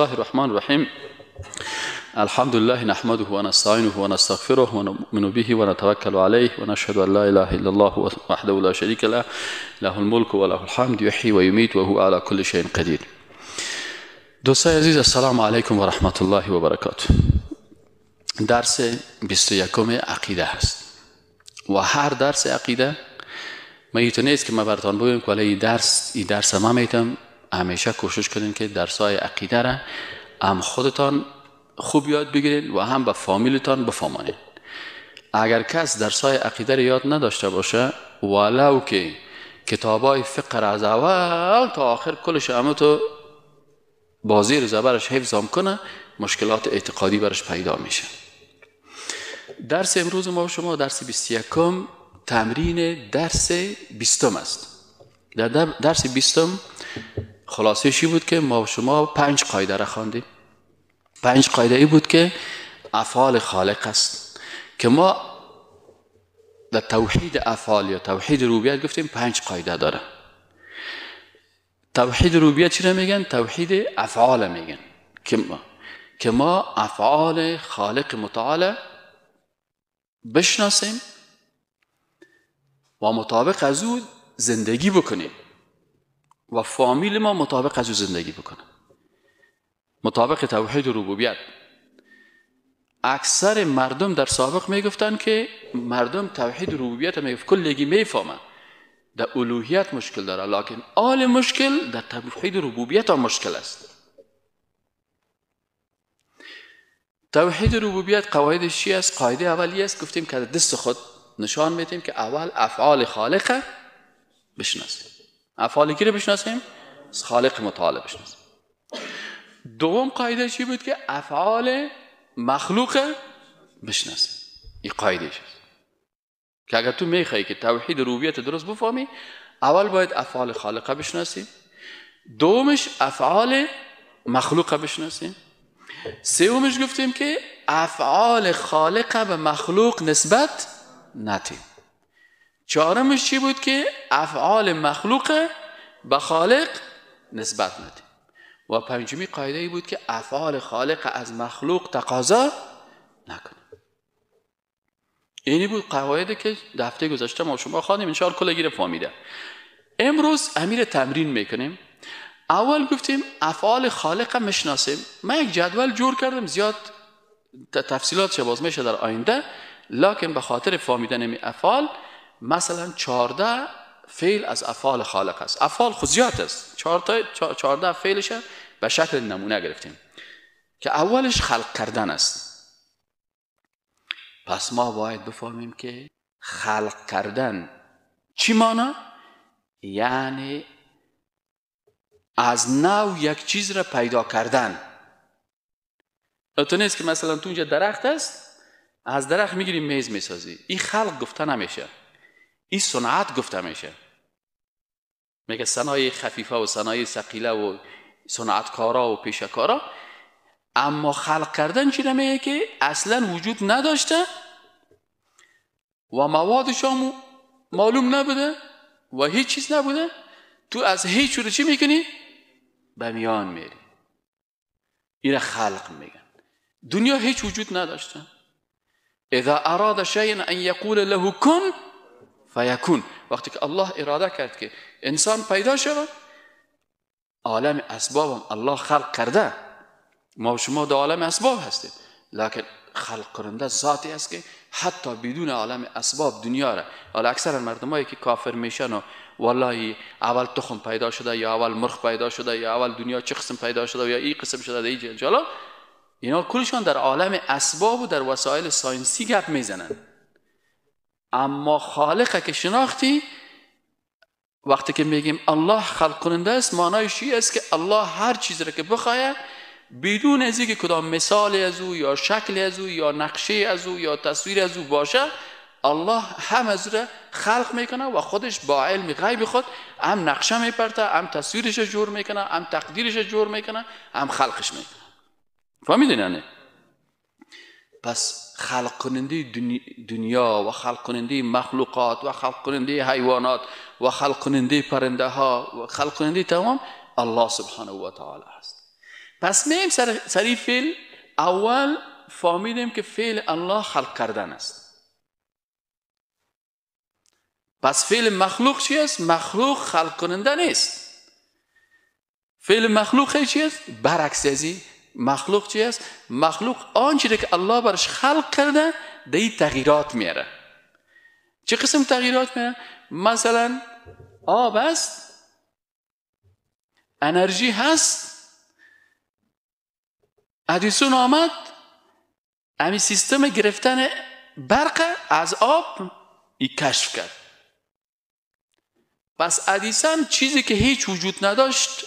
الله الرحمن الرحیم. الحمد لله نحمده و نستعینه و نستغفره و نؤمن به و نتوکل علیه و نشهد ان لا اله الا الله وحده لا شریک له له الملك و له الحمد یحیی و یمیت و هو علی کل شیء قدیر. دوستای عزیز، السلام علیکم و رحمت الله و برکاته. درس 21 عقیده هست و هر درس عقیده میتونه نیست که ما براتون بگم که این درس ما میتونم همیشه کوشش کنین که درسای عقیده را هم خودتان خوب یاد بگیرین و هم به فامیلتان بفهمانین. اگر کس درسای عقیده را یاد نداشته باشه، ولو که کتابای فقه را از اول تا آخر کلش همه تو بازی زبرش حفظ هم کنه، مشکلات اعتقادی برش پیدا میشه. درس امروز ما و شما درس 21 تمرین درس 20 است. در درس 20 خلاصه‌شی بود که ما و شما 5 قاعده را خواندیم. 5 قاعده ای بود که افعال خالق است که ما در توحید افعال یا توحید ربوبیت گفتیم 5 قاعده داره. توحید ربوبیت چی را میگن؟ توحید افعال میگن که ما افعال خالق متعال بشناسیم و مطابق از او زندگی بکنیم و فامیل ما مطابق از او زندگی بکنه. مطابق توحید ربوبیت. اکثر مردم در سابق میگفتن که مردم توحید ربوبیت میگفت کلگی میفهمن، در الوهیت مشکل داره، لکن آل مشکل در توحید ربوبیت هم مشکل است. توحید ربوبیت قواعدش چی است؟ قاعده اولی است گفتیم که دست خود نشان میدیم که اول افعال خالق بشناسیم. افعال کی رو بشناسیم؟ خالق متعال بشناسیم. دوم قاعده چی بود؟ که افعال مخلوق بشناسیم. این قاعده است که اگر تو میخوای که توحید ربوبیت درست بفهمی، اول باید افعال خالق بشناسیم، دومش افعال مخلوق بشناسیم، سومش گفتیم که افعال خالق به مخلوق نسبت ندیم، چهارمش چی بود؟ که افعال مخلوق به خالق نسبت ندیم، و پنجمی قاعده ای بود که افعال خالق از مخلوق تقاضا نکنیم. اینی بود قواعدی که دفعه گذشته ما شما خواندیم، ان شاء الله کل گیره فهمیده. امروز امیر تمرین میکنیم. اول گفتیم افعال خالق میشناسیم. من یک جدول جور کردم، زیاد تفصیلات باز میشه در آینده، لکن به خاطر فهمیدن این افعال مثلا 14 فعل از افعال خالق است. افعال خود زیاد است، 14 فعلش به شکل نمونه گرفتیم که اولش خلق کردن است. پس ما باید بفهمیم که خلق کردن چی معنی؟ یعنی از نو یک چیز را پیدا کردن. تو نیست که مثلا تو اینجا درخت است، از درخت میگیری میز میسازی. این خلق گفته نمیشه، این صنعت گفته میشه. میگه صنایع خفیفه و صنایع ثقیله و صنعتکارا و پیشکارا. اما خلق کردن چی نمیگه؟ که اصلا وجود نداشته و موادش هم معلوم نبوده و هیچ چیز نبوده، تو از هیچ رو چی میکنی؟ به میان میری. این خلق میگن. دنیا هیچ وجود نداشته. اذا اراد شیئا ان یقول له کن فیکون. وقتی که الله اراده کرد که انسان پیدا شود، عالم اسباب هم الله خلق کرده. ما و شما در عالم اسباب هستیم، لکن خلق کننده ذاتی است که حتی بدون عالم اسباب دنیا را، حالا اکثر مردمایی که کافر میشن و والله اول تخم پیدا شده یا اول مرغ پیدا شده یا اول دنیا چه قسم پیدا شده یا این قسم شده این جالا، اینا کلشان در عالم اسباب و در وسایل ساینسی گپ میزنن. اما خالق که شناختی، وقتی که میگیم الله خلق کننده است، معنایش چی است؟ که الله هر چیز را که بخواد بدون از اینکه کدام مثال از او یا شکل از او یا نقشه از او یا تصویر از او باشه، الله هم از را خلق میکنه و خودش با علم غیب خود هم نقشه میپرته، هم تصویرش جور میکنه، هم تقدیرش جور میکنه، هم خلقش میکنه. فهمیدین نه؟ پس خلق کننده دنیا و خلق کننده مخلوقات و خلق کننده حیوانات و خلق کننده پرنده ها و خلق کننده تمام الله سبحانه و تعالی است. پس میم سری فعل اول فهمیدیم که فعل الله خلق کردن است. پس فعل مخلوق چی است؟ مخلوق خلق کننده نیست. فعل مخلوق چی است؟ برعکس ازی. مخلوق چی است؟ مخلوق آنچه که الله برش خلق کرده دی تغییرات میاره. چه قسم تغییرات میاره؟ مثلا آب است، انرژی هست، ادیسون آمد امی سیستم گرفتن برق از آب ای کشف کرد. پس ادیسون چیزی که هیچ وجود نداشت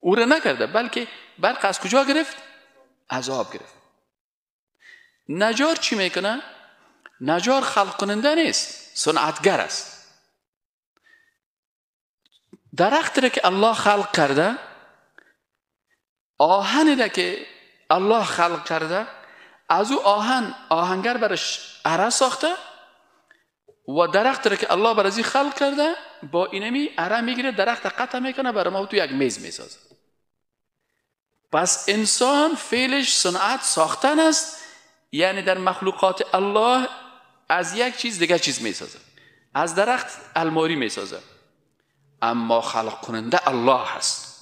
او را نکرده، بلکه برق از کجا گرفت؟ از آب گرفت. نجار چی میکنه؟ نجار خلق کننده نیست، صنعتگر است. درخت را که الله خلق کرده، آهنی را که الله خلق کرده، از او آهنگر برش اره ساخته و درخت را که الله برازی خلق کرده با اینمی اره میگیره، درخت قطع میکنه، برای ما تو یک میز میسازه. پس انسان فعلش صنعت ساختن است، یعنی در مخلوقات الله از یک چیز دیگه چیز میسازه. از درخت الماری میسازه، اما خلق کننده الله هست.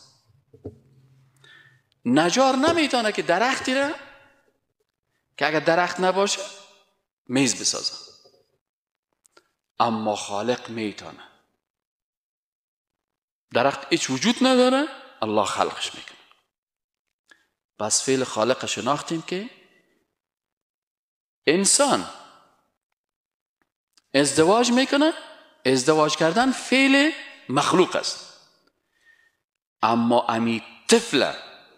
نجار نمیتونه که درختی را که اگر درخت نباشه میز بسازه، اما خالق میتونه. درخت هیچ وجود نداره، الله خلقش میکنه. پس فعل خالق شناختیم که انسان ازدواج میکنه، ازدواج کردن فعل مخلوق است، اما امی طفل،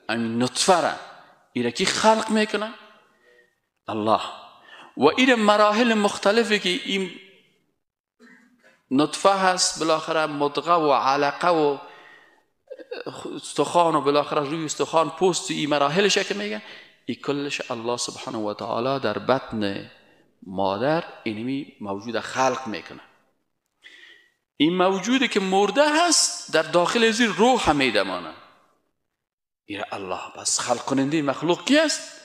امی نطفه را ایره کی خلق میکنه؟ الله. و ایره مراحل مختلفی که این نطفه هست، بالاخره مضغه و علقه و استخوان و بالاخره روی استخوان پوست، این مراحلش که میگه این کلش الله سبحانه و تعالی در بطن مادر اینمی موجود خلق میکنه. این موجودی که مرده هست در داخل ازی روح میدمانه، این الله. پس خلق کننده مخلوق کی است؟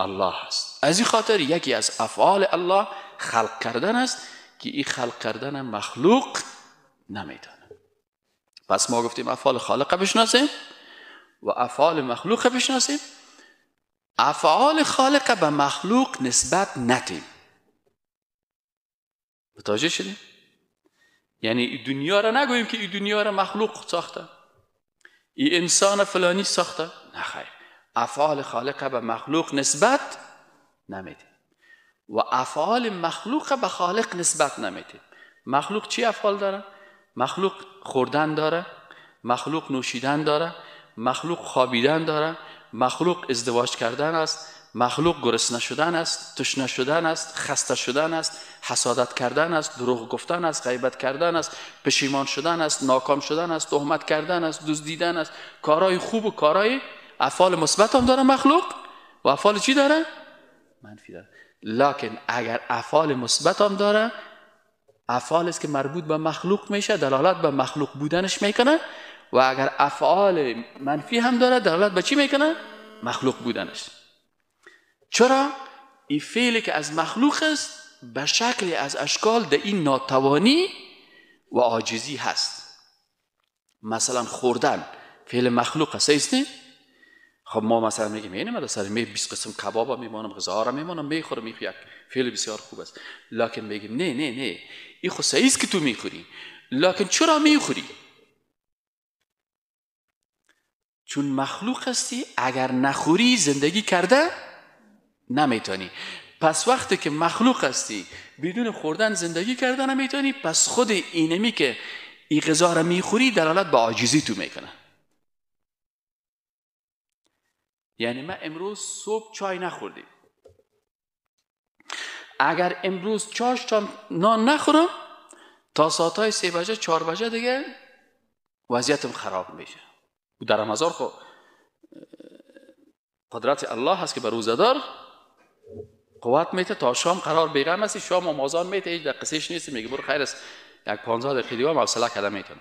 الله هست. از این خاطر یکی از افعال الله خلق کردن است که این خلق کردن مخلوق نمیتونه. پس ما گفتیم افعال خالق بشناسیم و افعال مخلوق بشناسیم. افعال خالق به مخلوق نسبت ندیم. متوجه شدیم؟ یعنی این دنیا را نگوییم که این دنیا را مخلوق ساخته، این انسان فلانی ساخته. نه خیر، افعال خالق به مخلوق نسبت نمیدیم و افعال مخلوق به خالق نسبت نمیدیم. مخلوق چی افعال داره؟ مخلوق خوردن داره، مخلوق نوشیدن داره، مخلوق خوابیدن داره، مخلوق ازدواج کردن است، مخلوق گرسنه شدن است، تشنه شدن است، خسته شدن است، حسادت کردن است، دروغ گفتن است، غیبت کردن است، پشیمان شدن است، ناکام شدن است، تهمت کردن است، دزدیدن است. کارهای خوب و کارهای افعال مثبت هم داره مخلوق و افعال چی داره؟ منفی داره. لکن اگر افعال مثبت هم داره، افعال است که مربوط به مخلوق میشه، دلالت به مخلوق بودنش میکنه، و اگر افعال منفی هم داره دلالت به چی میکنه؟ مخلوق بودنش. چرا؟ این فعلی که از مخلوق است به شکل از اشکال در این ناتوانی و عاجزی هست. مثلا خوردن فعل مخلوق است نه؟ خب ما مثلا میگیم اینه من سر 20 قسم کباب میمونم، غذا را میمونم میخورم، یک فعل بسیار خوب است. لکن میگیم نه نه نه، این خود صحیح است که تو میخوری، لکن چرا میخوری؟ چون مخلوق هستی، اگر نخوری زندگی کرده نمیتونی. پس وقتی که مخلوق هستی بدون خوردن زندگی کرده نمیتونی، پس خود اینمی که این غذا را میخوری دلالت به عاجزی تو میکنه. یعنی من امروز صبح چای نخوردیم، اگر امروز چاشتان نان نخورم تا ساعتهای 3 بجه 4 بجه دیگه وضعیتم خراب میشه. در رمضان خب قدرت الله هست که به روزدار قوت میته تا شام قرار بیغم هستی، شام و مازان میته، هیچ قصهش نیست، میگه برو خیر است یک 15 دقیقه دیگه حوصله کرده میتونم.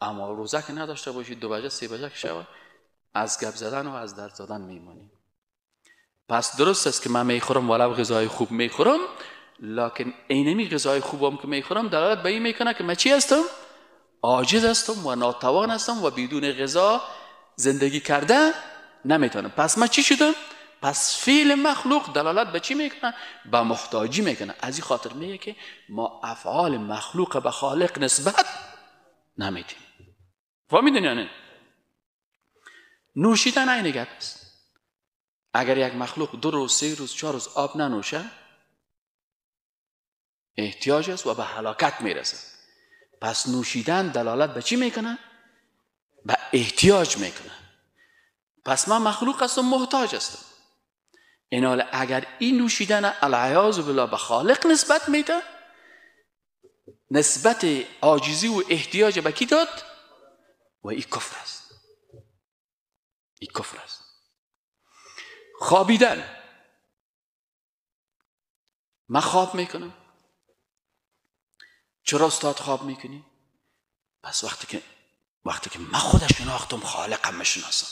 اما روزه که نداشته باشید 2 بجه 3 بجه که شود از گپ زدن و از درد زدن میمانیم. پس درست است که من میخورم ولو غذای خوب میخورم، لکن اینمی غذای خوبم که میخورم دلالت به این میکنه که من چی هستم؟ عاجز هستم و ناتوان هستم و بدون غذا زندگی کرده نمیتونم. پس من چی شدم؟ پس فعل مخلوق دلالت به چی میکنه؟ به محتاجی میکنه. از این خاطر میگه که ما افعال مخلوق به خالق نسبت نمیدیم. فهمیدین یا نه؟ نوشیدن این گپ است. اگر یک مخلوق 2 روز 3 روز 4 روز آب ننوشه احتیاج است و به هلاکت میرسه. پس نوشیدن دلالت به چی میکنه؟ به احتیاج میکنه. پس من مخلوق هستم، محتاج هستم. این حال اگر این نوشیدن العیاذ بالله به خالق نسبت میده، نسبت عاجزی و احتیاج به کی داد؟ و این کفر است. این کفر است. خوابیدن، من خواب میکنم. چرا استاد خواب میکنی؟ پس وقتی که من خود شناختم خالقم میشناسم.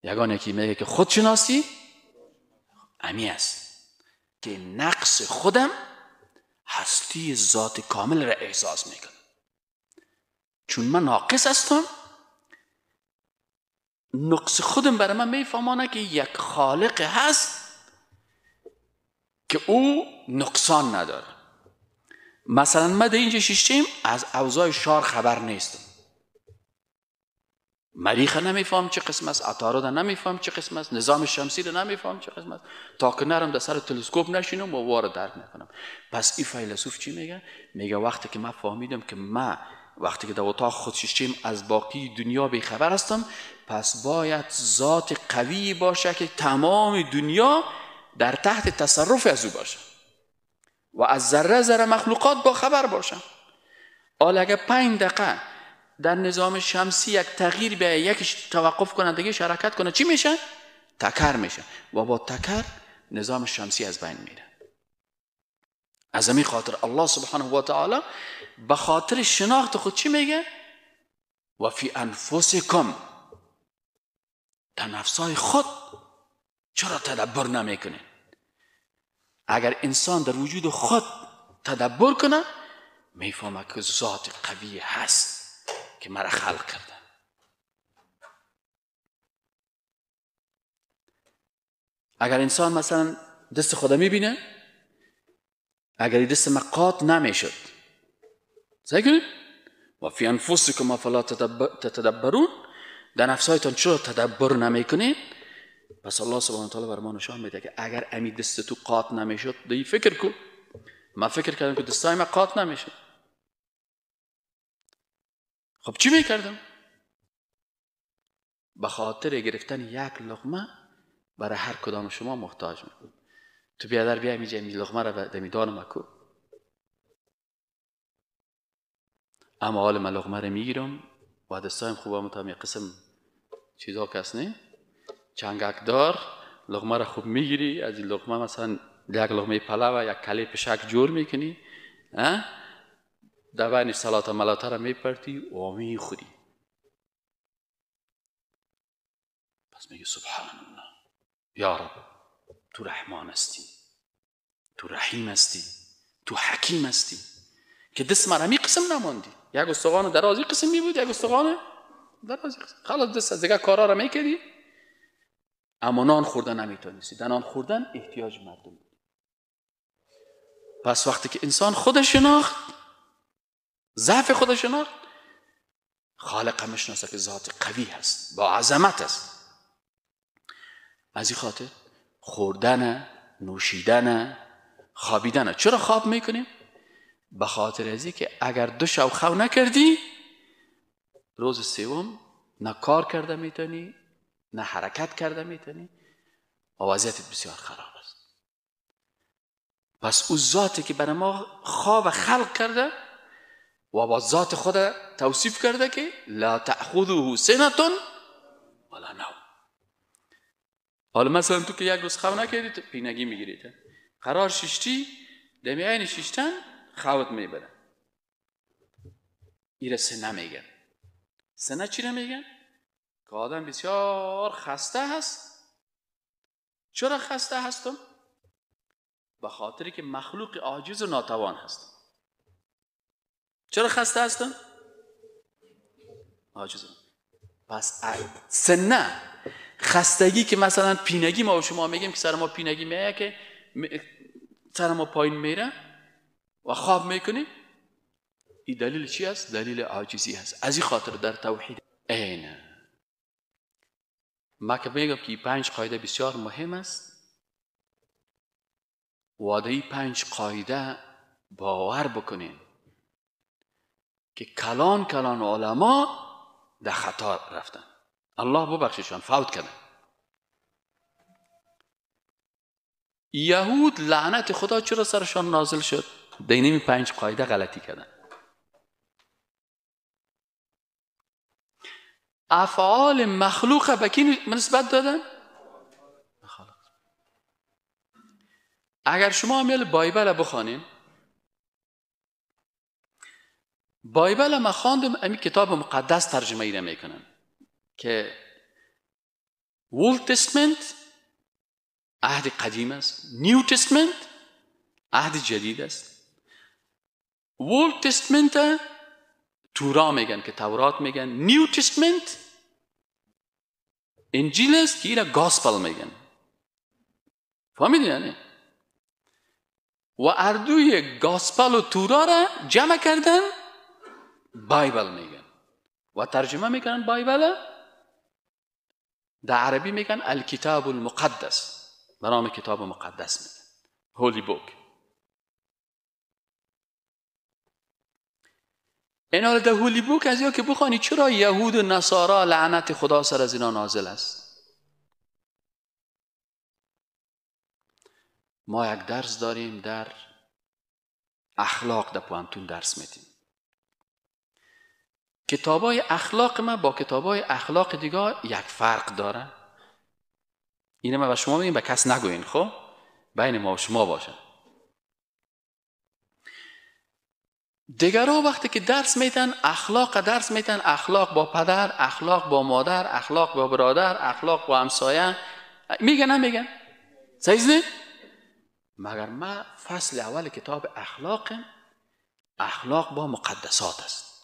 یگانه که میگه که خود شناسی امی است که نقص خودم هستی ذات کامل را احساس میکنم. چون من ناقص هستم، نقص خودم برای من میفهمانه که یک خالق هست که او نقصان نداره. مثلا من در اینجا شیشتیم از اوضاع شار خبر نیستم. مریخ نمیفهم چه قسم است، عطارد نمیفهم چه قسم است، نظام شمسی رو نمیفهم چه قسم است، تا که نرم در سر تلسکوپ نشینم و وارد درک نکنم. پس این فیلسوف چی میگه؟ میگه وقتی که من فهمیدم که من وقتی که در اتاق خود شیشتیم از باقی دنیا بیخبر هستم، پس باید ذات قوی باشه که تمام دنیا در تحت تصرف از او باشه و از ذره ذره مخلوقات با خبر باشن. حالا اگه 5 دقیقه در نظام شمسی یک تغییر به یکیش توقف کنه دیگه حرکت کنه، چی میشه؟ تکر میشه و با تکر نظام شمسی از بین میره. از همین خاطر الله سبحانه و تعالی به خاطر شناخت خود چی میگه؟ و فی انفسکم، در نفسای خود چرا تدبر نمیکنه؟ اگر انسان در وجود خود تدبر کنه میفهمه که ذات قوی هست که مرا خلق کرده. اگر انسان مثلا دست خود میبینه، اگر این دست مقاط نمیشد، سعی و فی انفسکم افلا تتدبرون، در نفسایتان چرا تدبر نمیکنید؟ پس الله سبحانه و تعالی بر ما نشان میده که اگر امی دست تو قاط نمیشد، دی فکر کن. من فکر کردم که دستای من قاط نمیشد. خب چی میکردم؟ به خاطر گرفتن یک لقمه برای هر کدام شما محتاج میکنم. تو بیادر بیا میجه می لقمه را در میدان مکو. اما حال من لقمه را میگیرم و دستایم خوبم تا می قسم چیزا کس نه چنگک دار لقمه را خوب میگیری، از این لقمه مثلا یک لقمه پلاو و یک کلی پشک جور میکنی، در بین سلاطه ملاطه را میپرتی و میخوری. پس میگه سبحان الله، یا رب تو رحمان هستی، تو رحیم هستی، تو حکیم هستی که دست مرا می قسم نماندی. یک استخوان درازی قسم می بود، یک استخوان درازی قسم. خلاص دست از دیگه کارا را میکردی، اما نان خوردن نمیتونستی. در نان خوردن احتیاج مردم بود. پس وقتی که انسان خودش شناخت، ضعف خودش شناخت، خالق میشناسه که ذات قوی هست، با عظمت است. از این خاطر خوردن، نوشیدن، خوابیدن. چرا خواب میکنیم؟ به خاطر ازی که اگر 2 شب خواب نکردی، روز سوم نه کار کرده میتونی نه حرکت کرده میتونی و وضعیتت بسیار خراب است. پس او ذاتی که برای ما خواب خلق کرده و با ذات خود توصیف کرده که لا تأخذه سنة ولا نوم. حالا مثلا تو که یک روز خواب نکردی تو پینگی میگیرید، قرار شیشتی دمی عین شیشتن خوابت میبره. ایره سنه میگن. سنه چی رو میگن؟ که آدم بسیار خسته هست. چرا خسته هستم؟ به خاطری که مخلوق عاجز و ناتوان هستم. چرا خسته هستم؟ عاجزم. پس سنه خستگی که مثلا پینگی ما و شما میگیم که سر ما پینگی میایه که سر ما پایین میره و خواب میکنیم، این دلیل چی است؟ دلیل عاجزی هست. از این خاطر در توحید اینه ما که میگم که 5 قاعده بسیار مهم است. واده 5 قاعده باور بکنین که کلان علما در خطا رفتن. الله ببخششان، فوت کردن. یهود لعنت خدا چرا سرشان نازل شد؟ دینمی 5 قاعده غلطی کردن. افعال مخلوق به کی نسبت دادن؟ خالق. اگر شما امیل بایبل بخوانین، بایبل ما خواندم، امی کتاب مقدس ترجمه ایره میکنن که اولد تستمنت عهد قدیم است، نیو تستمنت عهد جدید است. اولد تستمنت تورا میگن که تورات میگن، نیو تستمنت انجیل است که ایره گاسپل میگن. فهمیدین یعنی؟ و اردوی گاسپل و تورا را جمع کردن بایبل میگن و ترجمه میکنن بایبل. در عربی میگن الکتاب المقدس، به نام کتاب مقدس میگن، هولی بوک. این حال در هولی بوک از یا که بخوانی چرا یهود و نصارا لعنت خدا سر از اینا نازل است. ما یک درس داریم در اخلاق، در پوانتون درس میدیم. کتابای اخلاق ما با کتابای اخلاق دیگه یک فرق داره. اینه ما به شما میگیم، به کس نگوین، خب بین ما و شما باشه. دیگرها وقتی که درس میتن اخلاق درس میتن، اخلاق با پدر، اخلاق با مادر، اخلاق با برادر، اخلاق با همسایه، میگن هم میگن صحیح. مگر ما فصل اول کتاب اخلاق با مقدسات است.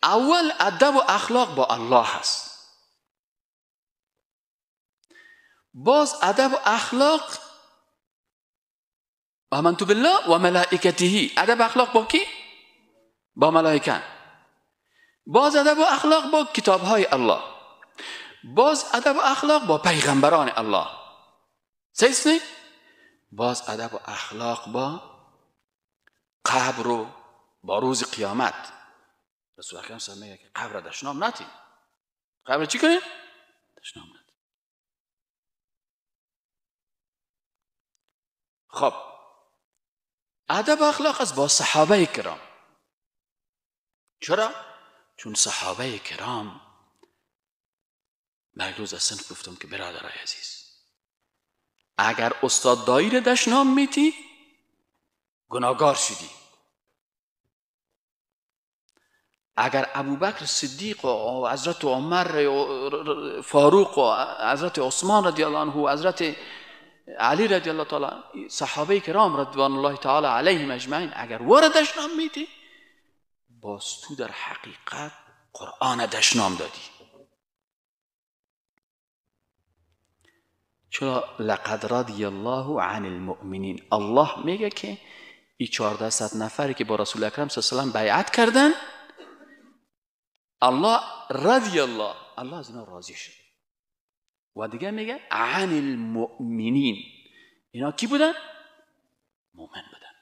اول ادب و اخلاق با الله هست، باز ادب و اخلاق آمنت بالله و ملائکته. ادب و اخلاق با کی؟ با ملائکه. باز ادب و اخلاق با کتابهای الله. باز ادب و اخلاق با پیغمبران الله. صحیح؟ باز ادب و اخلاق با قبر و با روز قیامت. رسول اکرم صلی الله علیه و آله میگه که قبر دشنام نتی. قبر چی کنیم؟ دشنام نتی. خب ادب و اخلاق است با صحابه کرام. چرا؟ چون صحابه کرام، من روز از سنف گفتم که برادرای عزیز، اگر استاد دایر دشنام میتی گناهگار شدی. اگر ابوبکر صدیق و حضرت عمر فاروق و حضرت عثمان رضی الله عنه و حضرت علی رضی الله تعالی، صحابه کرام رضوان الله تعالی علیهم اجمعین، اگر ور دشنام میتی، باز تو در حقیقت قرآن دشنام دادی. چرا؟ لقد رضی الله عن المؤمنین. الله میگه که این 1400 نفری که با رسول اکرم صلی الله علیه و آله بیعت کردن، الله رضی الله از اینا راضی شد. و دیگه میگه عن المؤمنین. اینا کی بودن؟ مؤمن بودن.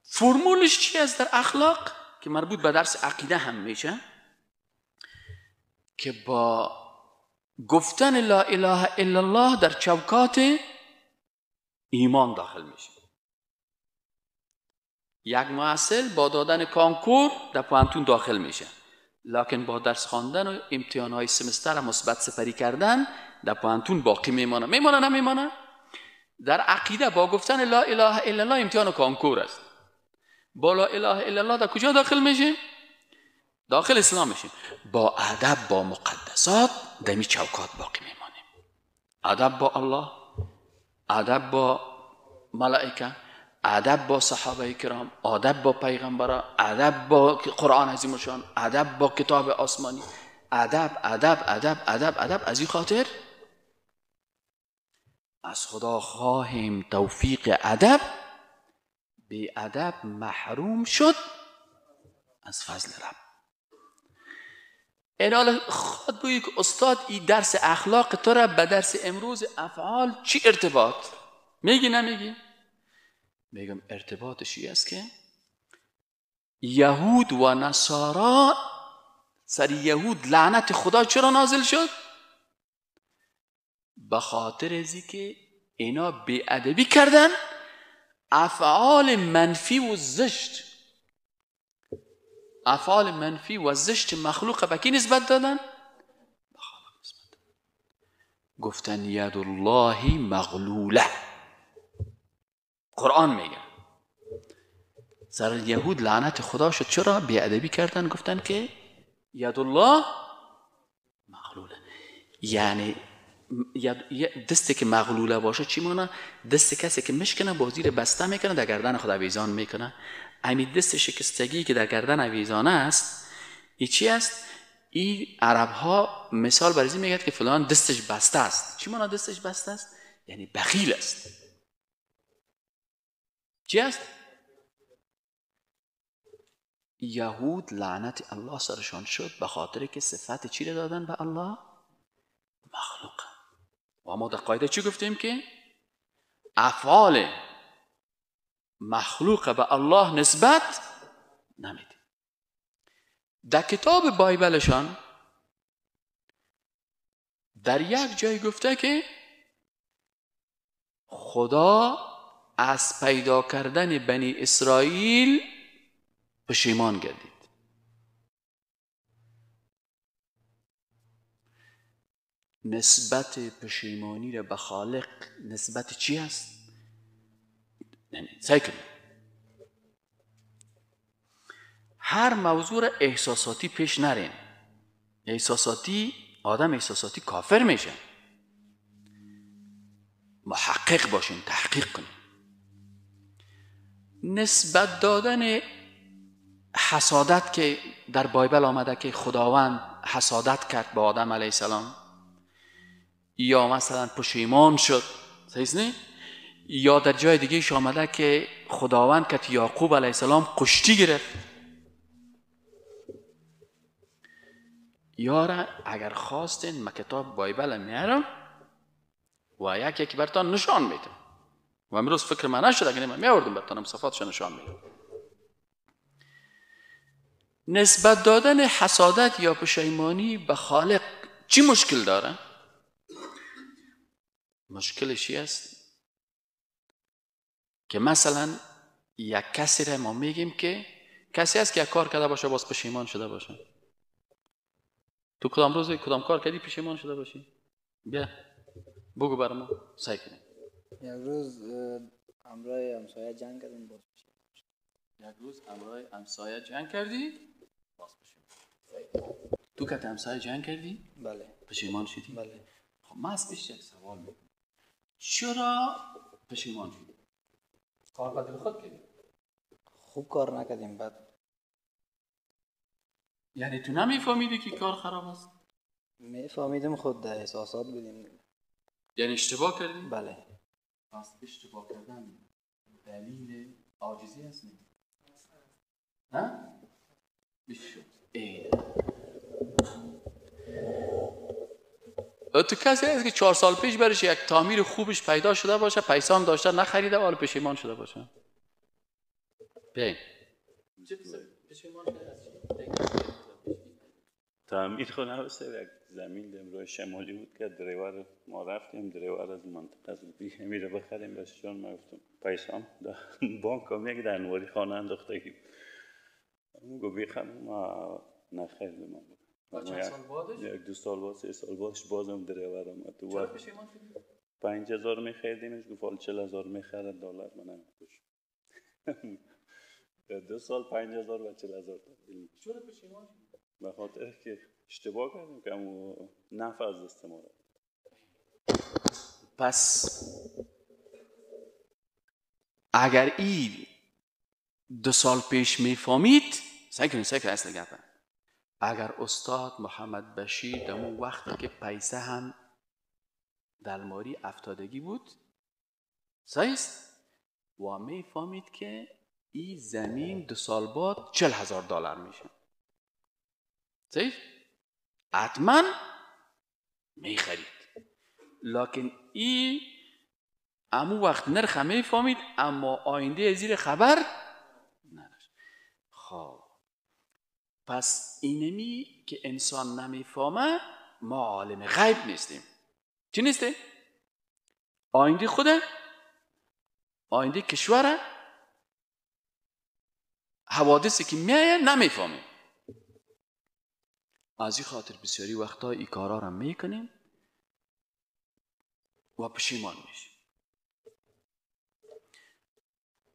فرمولش چی است در اخلاق که مربوط به درس عقیده هم میشه؟ که با گفتن لا اله الا الله در چوکات ایمان داخل میشه. یک محصل با دادن کانکور در پوانتون داخل میشه، لکن با درس خواندن و امتحانهای سمستر مثبت سپری کردن در پوانتون باقی میمانه. نمیمانه؟ در عقیده با گفتن لا اله الا الله امتحان و کانکور است. با لا اله الا الله در کجا داخل میشیم؟ داخل اسلام میشیم. با ادب با مقدسات دمی چوکات باقی میمانیم. ادب با الله، ادب با ملائکه، ادب با صحابه کرام، ادب با پیغمبران، ادب با قرآن عظیم الشان، ادب با کتاب آسمانی. ادب ادب ادب ادب ادب. از این خاطر از خدا خواهیم توفیق ادب. بی ادب محروم شد از فضل رب. این حال خود بگویی که استاد این درس اخلاق تو را به درس امروز افعال چی ارتباط؟ میگی نمیگی؟ میگم ارتباطش این است که یهود و نصارا سر یهود لعنت خدا چرا نازل شد؟ به خاطر ازی که اینا بی‌ادبی کردن، افعال منفی و زشت، افعال منفی و زشت مخلوق به کی نسبت دادن؟ به خالق نسبت دادن. گفتن ید الله مغلوله. قرآن میگه سر یهود لعنت خدا شد. چرا؟ بی‌ادبی کردن، گفتن که ید الله مغلوله. یعنی دستی که مغلوله باشه چی مانه؟ دست کسی که میشکنه با زیر بسته میکنه در گردن خود اویزان میکنه. همین دست شکستگی که در گردن اویزان است این چی است؟ این عرب ها مثال برای این میگه که فلان دستش بسته است. چی مانه دستش بسته است؟ یعنی بخیل است. چی است؟ یهود لعنت الله سرشان شد به خاطر که صفت چی رو دادن به الله؟ مخلوق. و ما در قاعده چی گفتیم که افعال مخلوق به الله نسبت نمیدیم. در کتاب بایبلشان در یک جای گفته که خدا از پیدا کردن بنی اسرائیل پشیمان گردید. نسبت پشیمانی را به خالق نسبت چی است؟ سعی کنید هر موضوع احساساتی پیش نرین. احساساتی آدم احساساتی کافر میشه. محقق باشین، تحقیق کنین. نسبت دادن حسادت که در بایبل آمده که خداوند حسادت کرد با آدم علیه السلام، یا مثلا پشیمان شد، صحیح نه؟ یا در جای دیگه ایش آمده که خداوند که یعقوب علیه السلام کشتی گرفت. یارا اگر خواستین من کتاب بایبل میارم و یکی برتان نشان میدم و امروز فکر من نشد اگر من میاوردم برتانم صفاتش نشان میدم. نسبت دادن حسادت یا پشیمانی به خالق چی مشکل داره؟ مشکلش است که مثلا یک کسی را ما میگیم که کسی است که یک کار کرده باشه باز پشیمان شده باشه. تو کدام روز کدام کار کردی پشیمان شده باشی؟ بیا بگو برای ما سعی کنیم. یک روز همراه همسایه جنگ کردیم باز پشیمان. یک روز همراه همسایه جنگ کردی باز پشیمان. تو که همسایه جنگ کردی؟ بله. پشیمان شدی؟ بله. خب من از پیش یک سوال میکنم. چرا پشیمان شدی؟ کار بدل خود کردی؟ خوب کار نکردیم بعد. یعنی تو نمیفهمیدی که کار خراب است؟ میفهمیدیم خود در احساسات بودیم. یعنی اشتباه کردی؟ بله. پس اشتباه کردن دلیل عاجزی است نه؟ ها؟ بشو. تو کسی هست که 4 سال پیش برش یک تعمیر خوبش پیدا شده باشه، پیسه هم داشته نخریده و حالا پشیمان شده باشه؟ بیاین. پشیمان شده از چی؟ تعمیر خونه هست یک زمین در روی شمالی بود که دریور ما رفتیم، دریور از منطقه از دیگه میره بخریم بس جان ما گفتم پیسه هم در بانک هم یک در انواری خانه انداختگیم. گو بخرم ما نخریدم. و چند سال بعدش؟ یک 2 سال بعد 3 سال بعدش بازم دریور آمد. چرا پشیمان شدی؟ 5000 میخریدیمش گفت 40000 میخره دلار من نمی‌پوشم. در 2 سال 5000 و 40000 تا. چرا پشیمان شدی؟ به خاطر که اشتباه کردیم که همون نفع از دست ما رفت. پس اگر این 2 سال پیش میفهمید سکن اصل گپه، اگر استاد محمد بشیر در اون وقتی که پیسه هم در الماری افتادگی بود سایست و میفهمید که این زمین 2 سال بعد $40,000 میشه، صحیح؟ حتما میخرید. لکن این امو وقت نرخ میفهمید اما آینده زیر خبر نداشت. خب پس اینمی که انسان نمیفهمه ما عالم غیب نیستیم. چی نیستیم؟ آینده خوده، آینده کشوره، حوادثی که میایه نمیفهمیم. از این خاطر بسیاری وقتا این کارا را میکنیم و پشیمان میشیم.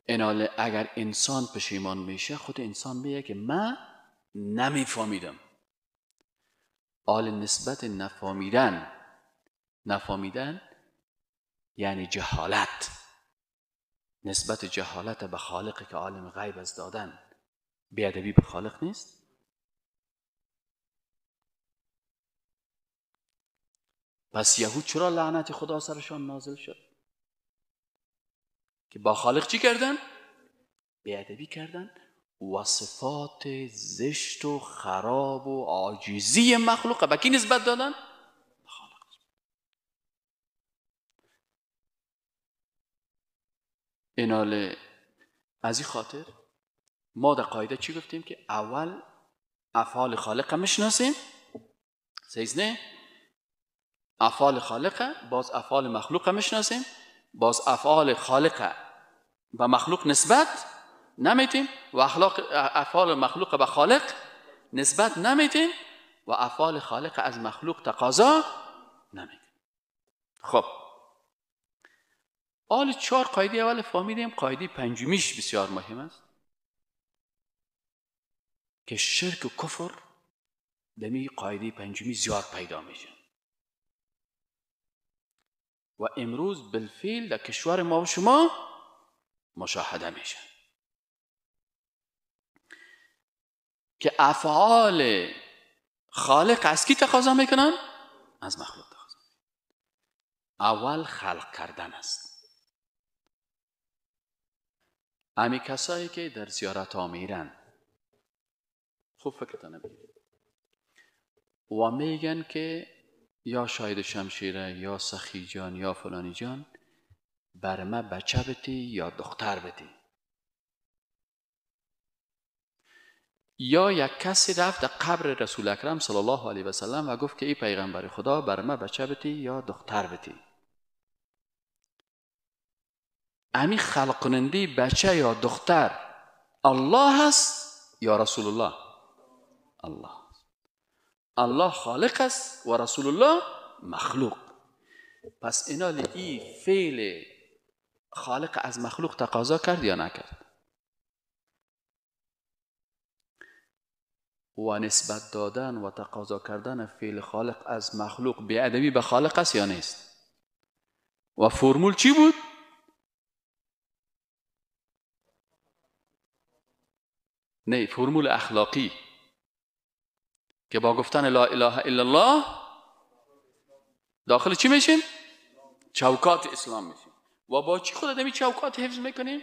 ایناله اگر انسان پشیمان میشه خود انسان میگه که من نمیفهمیدم. آل نسبت نفهمیدن یعنی جهالت، نسبت جهالت به خالقی که عالم غیب از دادن، بیادبی به خالق نیست؟ پس یهود چرا لعنت خدا سرشان نازل شد؟ که با خالق چی کردن؟ بیادبی کردن و صفات زشت و خراب و عاجزی مخلوق به کی نسبت دادن؟ به خالق. ایناله از این خاطر ما در قاعده چی گفتیم که اول افعال خالق میشناسیم، سیزنه افعال خالق، باز افعال مخلوق میشناسیم، باز افعال خالق و مخلوق نسبت نمیتیم و افعال مخلوق به خالق نسبت نمیتیم و افعال خالق از مخلوق تقاضا نمیتیم. خب حال 4 قاعده اول فهمیدیم. قاعده پنجمیش بسیار مهم است که شرک و کفر در می قاعده پنجمی زیاد پیدا میشه و امروز بالفعل در کشور ما و شما مشاهده میشه که افعال خالق از کی تقاضا میکنن؟ از مخلوق تقاضا میکنن. اول خلق کردن است. امی کسایی که در زیارت ها میرن خوب فکرتانه بگیرید و میگن که یا شاهد شمشیره یا سخی جان یا فلانی جان بر ما بچه بتی یا دختر بتی، یا یک کسی رفت در قبر رسول اکرم صلی الله علیه و سلم و گفت که ای پیغمبر خدا بر ما بچه بتی یا دختر بتی. امی خلق کننده بچه یا دختر الله هست یا رسول الله؟ الله. الله خالق است و رسول الله مخلوق. پس اینا ای فعل خالق از مخلوق تقاضا کرد یا نکرد؟ و نسبت دادن و تقاضا کردن فعل خالق از مخلوق بی‌ادبی به خالق است یا نیست؟ و فرمول چی بود؟ نه، فرمول اخلاقی که با گفتن لا اله الا الله داخل چی میشیم؟ چوکات اسلام میشیم. و با چی خود آدمی چوکات حفظ میکنیم؟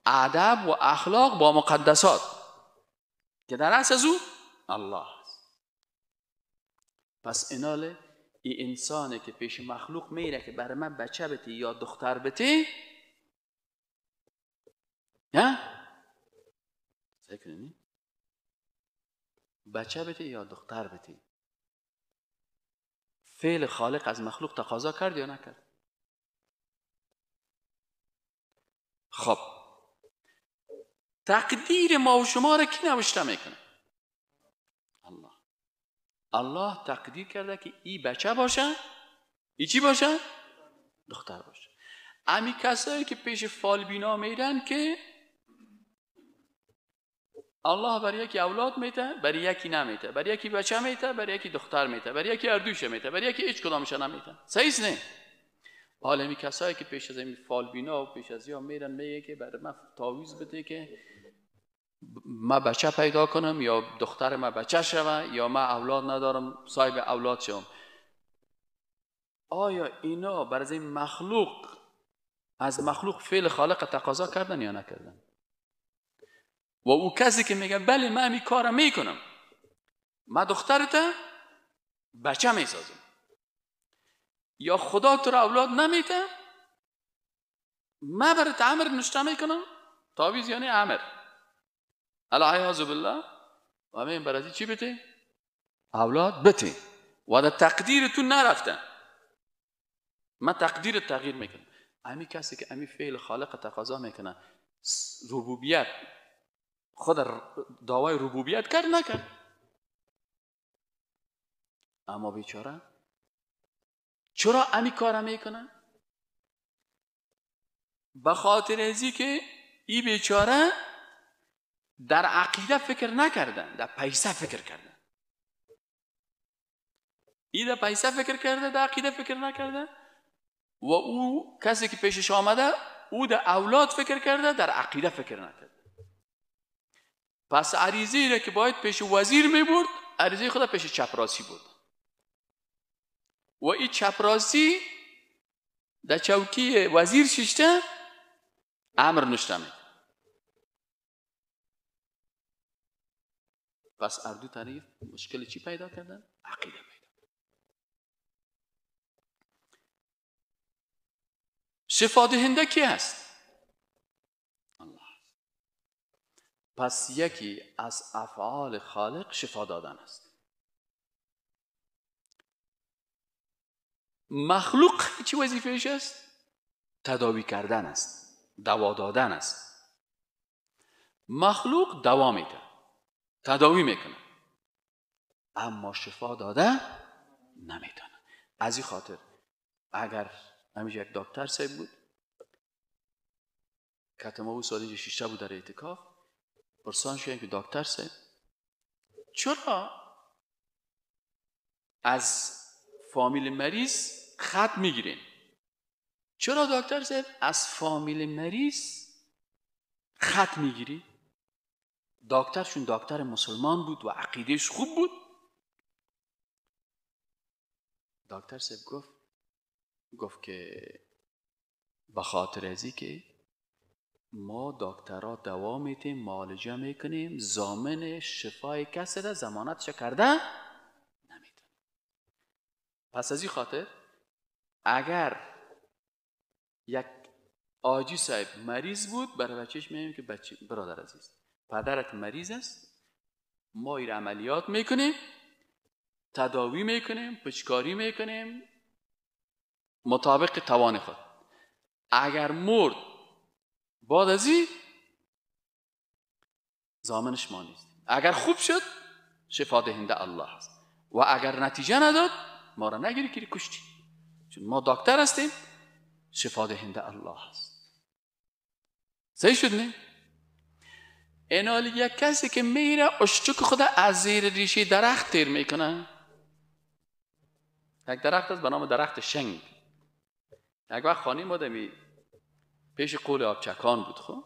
ادب و اخلاق با مقدسات که در اصل از او الله است. پس ایناله این انسانی که پیش مخلوق میره که برای من بچه بتی یا دختر بتی، نه؟ سکنی؟ بچه بتی یا دختر بتی، فعل خالق از مخلوق تقاضا کرد یا نکرد؟ خب تقدیر ما و شما را کی نوشته میکنه؟ الله. الله تقدیر کرده که این بچه باشه، این چی باشه؟ دختر باشه. امی کسایی که پیش فالبینا میرن که الله برای یکی اولاد میته، برای یکی نمیته، برای یکی بچه میته، برای یکی دختر میته، برای یکی اردوش میته، برای یکی هیچ کدامش نمیته. صحیح نه؟ حالا می کسایی که پیش از این فالبینا و پیش از یا میرن میگه که برای من تعویض بده که ما بچه پیدا کنم یا دختر ما بچه شوه یا ما اولاد ندارم صاحب اولاد شوم. آیا اینا برای این مخلوق از مخلوق فعل خالق تقاضا کردن یا نکردن؟ و او کسی که میگه بله من این کارم میکنم، من دخترت بچه میسازم، یا خدا تو را اولاد نمیته، من برات امر نشته میکنم، تعویض یعنی امر، العیاذ بالله، و همین برای چی بته؟ اولاد بته و در تقدیر تو نرفته، من تقدیر تغییر میکنم. همین کسی که همین فعل خالق تقاضا میکنه ربوبیت، خود دعوای ربوبیت کرد نکرد، اما بیچاره چرا همین کار میکنه؟ به خاطر ازی که این بیچاره در عقیده فکر نکردن، در پیسه فکر کردن. این در پیسه فکر کرده، در عقیده فکر نکرده. و او کسی که پیشش آمده او در اولاد فکر کرده، در عقیده فکر نکرده. پس عریضی را که باید پیش وزیر می برد، عریضی خدا پیش چپراسی بود. و این چپراسی در چوکی وزیر ششته امر نشته می. پس اردو طریق مشکل چی پیدا کردن؟ عقیده پیدا. شفا دهنده کی است؟ الله. پس یکی از افعال خالق شفا دادن است. مخلوق چی وظیفه‌اش است؟ تداوی کردن است، دوا دادن است. مخلوق دوا میده، تداوی میکنه، اما شفا داده نمیتونه. از این خاطر اگر همیشه یک دکتر صاحب بود که ما او سالی 6 بود در اعتکاف، پرسان شدیم که دکتر صاحب چرا از فامیل مریض خط میگیرین؟ چرا دکتر صاحب از فامیل مریض خط میگیری؟ دکترشون دکتر مسلمان بود و عقیدهش خوب بود. دکتر صاحب گفت که به خاطر ازی که ما دکترها دوا میتیم، معالجه میکنیم، ضامن شفای کسی را ضمانتش کرده نمیتونه. پس از این خاطر اگر یک آجی صاحب مریض بود، برای بچهش میگیم که بچه برادر عزیز پدرت مریض است، ما این عملیات میکنیم، تداوی میکنیم، پچکاری میکنیم مطابق توان خود. اگر مرد بعد از این ضامنش ما نیست. اگر خوب شد شفا دهنده الله است و اگر نتیجه نداد ما را نگیری که کشتی، چون ما دکتر هستیم، شفا دهنده الله است. صحیح شد نه؟ اینال یک کسی که میره اشتک خدا از زیر ریشه درخت تیر میکنه. یک درخت است به نام درخت شنگ. یک وقت خانه مادمی پیش قول آبچکان بود، خب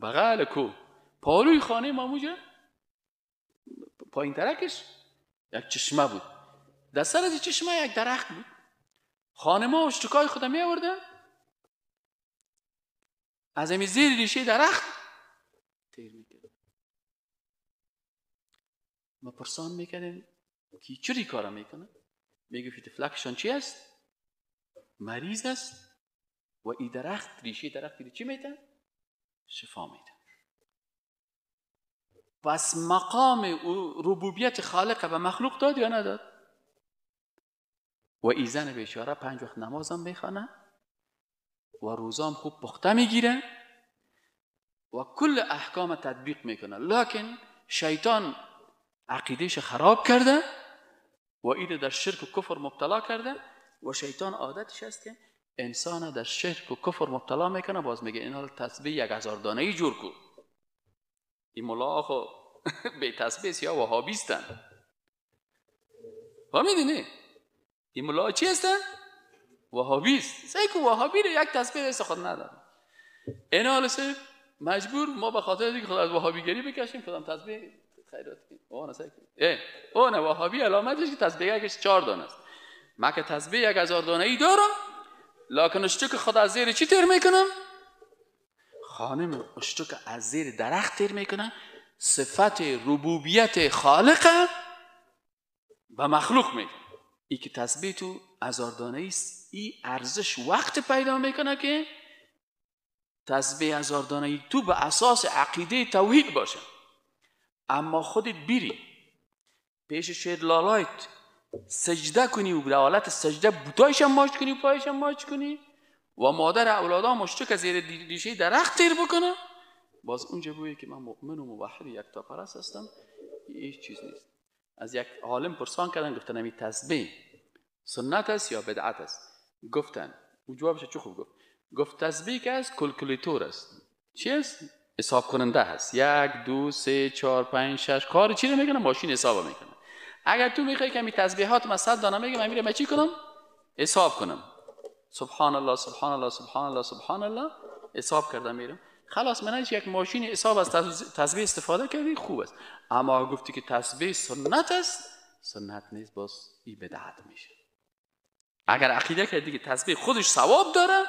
بغل کو پالوی خانه ماموجه پایین ترکش یک چشمه بود، در سر از چشمه یک درخت بود. خانه اشتکای خدا می آوردن از همین زیر ریشه درخت تیر میکردن. ما پرسان میکردیم که چری کارا میکنه؟ میگه فلکشان چی است؟ مریض است و این درخت ریشه درختی چی میتن؟ شفا میتن. پس مقام ربوبیت خالق به مخلوق داد یا نداد؟ و این زن بیچاره 5 وقت نمازم میخوانه و روزام خوب پخته میگیره و کل احکام تطبیق میکنه، لکن شیطان عقیدهش خراب کرده و این در شرک و کفر مبتلا کرده و شیطان عادتش است که انسان در شرک و کفر مبتلا میکنه، باز میگه اینا تسبیح 1000 دانه‌ای جور کو. این ملا آخو به تسبیح یا وهابیستن. فهمیدین؟ این ملا چی هستن؟ وهابیست. سعی که وهابی رو یک تسبیح دست خود نداره. این حال سه مجبور ما به خاطر دیگه خود از وهابیگری بکشیم کدام تسبیح خیرات اون سعی اون وهابی علامتش که تسبیح یکش 4 دانه است. من که تسبیح 1000 دانه ای دارم، لکن اشتک خود از زیر چی تیر میکنم؟ خانم اشتک از زیر درخت تیر میکنم. صفت ربوبیت خالق و مخلوق میکنه. ای که تسبیح تو 1000 دانه است، ای ارزش وقت پیدا میکنه که تسبیح 1000 دانه ای تو به اساس عقیده توحید باشه. اما خودت بیری پیش شیر لالایت سجده کنی و به حالت سجده بوتایش هم ماچ کنی و پایش هم ماچ کنی و مادر اولادا مشتک زیر دیشه درخت تیر بکنه، باز اونجا بویه که من مؤمن و موحد یکتا پرست هستم. هیچ چیز نیست. از یک عالم پرسان کردن، گفتن همی تسبیح سنت است یا بدعت است؟ گفتن او جوابش چه خوب گفت تسبیح که از کلکولیتور است. چی است؟ حساب کننده هست. 1 2 3 4 5 6 کار چی رو میکنه؟ ماشین حساب میکنه. اگر تو میخوای که می تسبیحات من 100 دانه میگم، من میرم چی کنم؟ حساب کنم. سبحان الله سبحان الله سبحان الله سبحان الله حساب کردم میرم. خلاص من یک ماشین حساب از تسبیح استفاده کردی، خوب است. اما گفتی که تسبیح سنت است، سنت نیست، باز این بدعت میشه. اگر عقیده کردی که تسبیح خودش ثواب داره،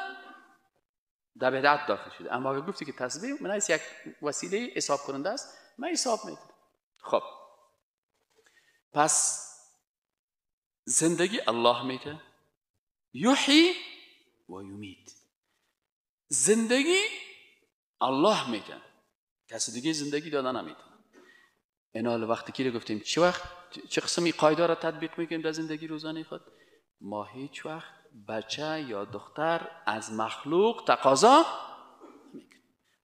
در بدعت داخل شده. اما اگر گفتی که تسبیح من یک وسیله حساب کننده است، من حساب میکنم. خب پس زندگی الله میده، یحیی و یمیت. زندگی الله میده، کسی دیگه زندگی دادن نمیده. این حال وقتی که گفتیم چه قسمی قاعده را تطبیق میکنیم در زندگی روزانه خود؟ ما هیچ وقت بچه یا دختر از مخلوق تقاضا نمیکنیم.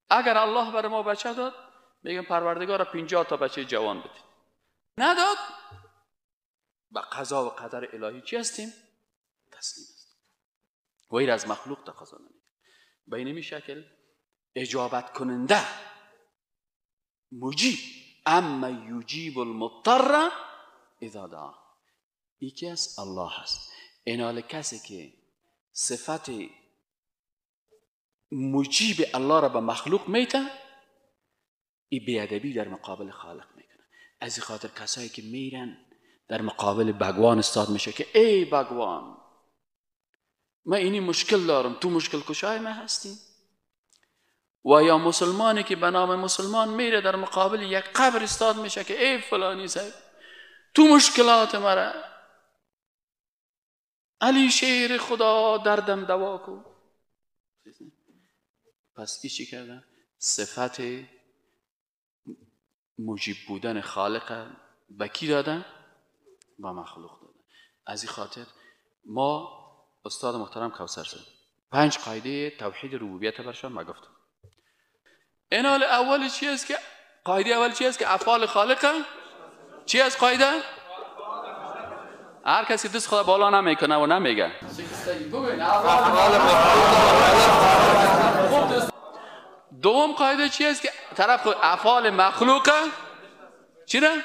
اگر الله برای ما بچه داد، میگم پروردگار 50 تا بچه جوان بدید. نداد، با قضا و قدر الهی چی هستیم؟ تسلیم هستیم. غیر از مخلوق تقاضا نمیکنیم. به این شکل اجابت کننده مجیب، اما یجیب المضطر اذا دعا، یکی از الله هست. این حال کسی که صفت مجیب الله را به مخلوق میته، این بیادبی در مقابل خالق میکنه. از این خاطر کسایی که میرن در مقابل بگوان استاد میشه که ای بگوان من اینی مشکل دارم، تو مشکل کشای من هستی. و یا مسلمانی که به نام مسلمان میره در مقابل یک قبر استاد میشه که ای فلانی صاحب تو مشکلات مرا، علی شیر خدا دردم دوا کن. پس ایچی کردن؟ صفت مجیب بودن خالق به کی دادن؟ به مخلوق دادن. از این خاطر ما استاد محترم کوثر صاحب 5 قاعده توحید ربوبیت برشان ما گفتم. این حال اول چی است که قاعده اول چی است که افعال خالق چی است؟ قاعده هر کسی دست خدا بالا نمیکنه و نمیگه. دوم قاعده چی است که طرف افعال مخلوق چی را؟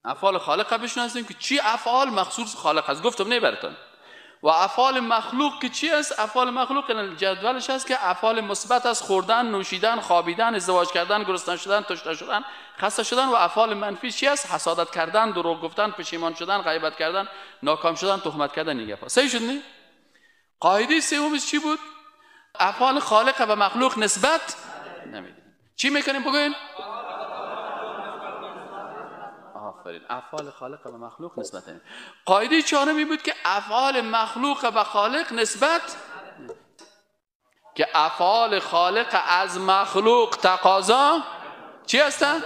افعال خالق بشناسیم که چی افعال مخصوص خالق است. گفتم نه براتون. و افعال مخلوق که چی است؟ افعال مخلوق این جدولش است که افعال مثبت است: خوردن، نوشیدن، خوابیدن، ازدواج کردن، گرسنه شدن، تشنه شدن، خسته شدن. و افعال منفی چی است؟ حسادت کردن، دروغ گفتن، پشیمان شدن، غیبت کردن، ناکام شدن، تهمت کردن. این گپا صحیح شد نه؟ قاعده سومش چی بود؟ افعال خالق و مخلوق نسبت نمیدیم. چی میکنیم بگوین؟ آفرین، افعال خالق و مخلوق نسبت نمیدیم. قاعده چهارمی بود که افعال مخلوق و خالق نسبت، که افعال خالق از مخلوق تقاضا چی هستن؟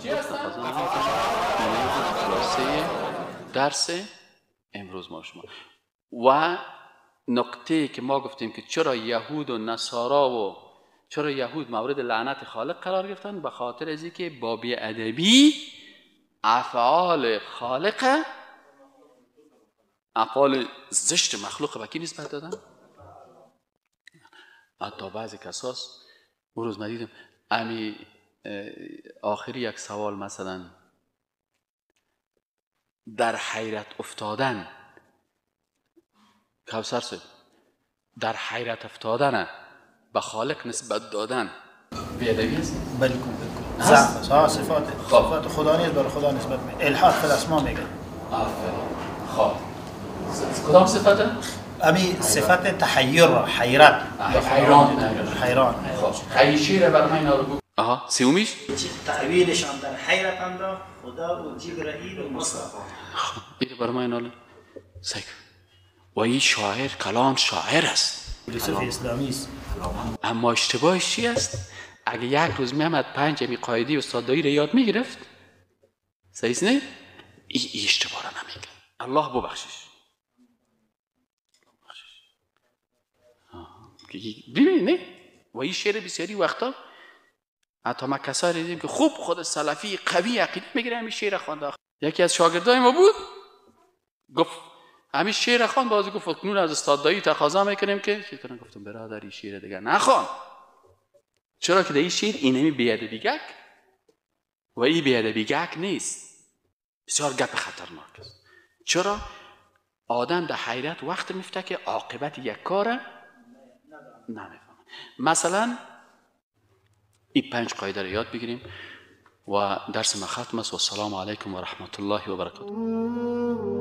چی هستن؟ درس امروز ما شما و نقطه که ما گفتیم که چرا یهود و نصارا و چرا یهود مورد لعنت خالق قرار گرفتن؟ به خاطر از اینکه با بی‌ادبی افعال خالق، افعال زشت مخلوق به کی نسبت دادن؟ حتی بعضی کساس اون روز من دیدم امی آخری یک سوال مثلا در حیرت افتادن کوثر سید در حیرت افتادن به خالق نسبت دادن بیادبی است؟ بلکن ضعف است. صفات خدا نیست، برای خدا نسبت می الحاد فی الاسما میگه. آفرین. خب کدام صفته؟ امی صفت تحیر حیرت حیران خیلی شیر برای من اینا رو بگو. آها سومیش تعویلشان در حیرت انداخت خدا و جبرئیل و مصطفی. این برای من اینا رو سیک و این شاعر کلان شاعر است، فیلسوف اسلامی است. اما اشتباهش چی است؟ اگه یک روز میامد 5 امی قاعده استادایی رو یاد میگرفت صحیح نه؟ این اشتباه رو نمیگه. الله ببخشش. ببینید و این شعر بسیاری وقتا حتی ما کسایی دیدیم که خوب خود سلفی قوی عقیده میگیره همین شعر خوانده. یکی از شاگردای ما بود گفت همین شعر خوان، بازی گفت اکنون از استاد دایی تقاضا میکنیم که چی کنن. گفتم برادر این شعر دیگه نخوان، چرا که در این شعر اینمی بیادبیگک و این بیادبیگک نیست، بسیار گپ خطرناک است. چرا آدم در حیرت وقت میفته که عاقبت یک کار نمیفهمه. مثلا این 5 قاعده رو یاد بگیریم و درس ما ختم است و السلام علیکم و رحمت الله و برکاته.